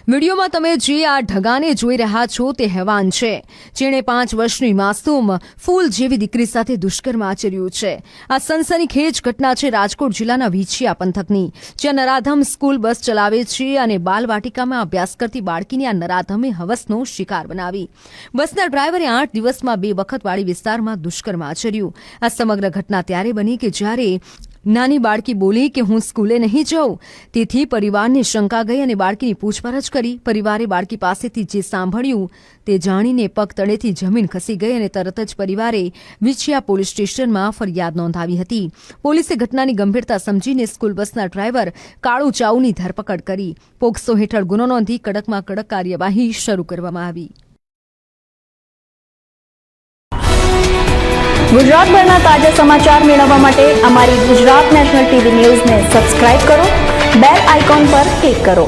વિડીયોમાં તમે જે આ ઢગાને જોઈ રહ્યા છો તે હેવાન છે, જેણે 5 વર્ષની માસૂમ ફૂલ જેવી દીકરી સાથે દુષ્કર્મ આચર્યું છે। આ સનસનીખેજ ઘટના છે રાજકોટ જિલ્લાના વિછિયા પંથકની, જ્યાં નરાધમ સ્કૂલ બસ ચલાવે છે અને બાલવાટિકામાં અભ્યાસ કરતી બાળકીને આ નરાધમે હવસનો શિકાર બનાવી। બસના ડ્રાઈવરે 8 દિવસમાં 2 વખત વાડી વિસ્તારમાં દુષ્કર્મ આચર્યું। આ સમગ્ર ઘટના ત્યારે બની કે જ્યારે નાની બાળકી બોલી કે હું સ્કૂલે નહીં જાઉં, તેથી પરિવારને શંકા ગઈ અને બાળકીની પૂછપરછ કરી। પરિવારે બાળકી પાસેથી જે સાંભળ્યું તે જાણીને પગ તળેથી જમીન ખસી ગઈ અને તરત જ પરિવારે વિછિયા પોલીસ સ્ટેશનમાં ફરિયાદ નોંધાવી હતી। પોલીસે ઘટનાની ગંભીરતા સમજીને સ્કૂલ બસના ડ્રાઈવર કાળુ ચાઉની ધરપકડ કરી પોક્સો હેઠળ ગુનો નોંધી કડકમાં કડક કાર્યવાહી શરૂ કરવામાં આવી। ગુજરાતભરના તાજા સમાચાર મેળવવા માટે અમારી ગુજરાત નેશનલ ટીવી ન્યૂઝને સબસ્ક્રાઇબ કરો, બેલ આઇકોન પર ક્લિક કરો।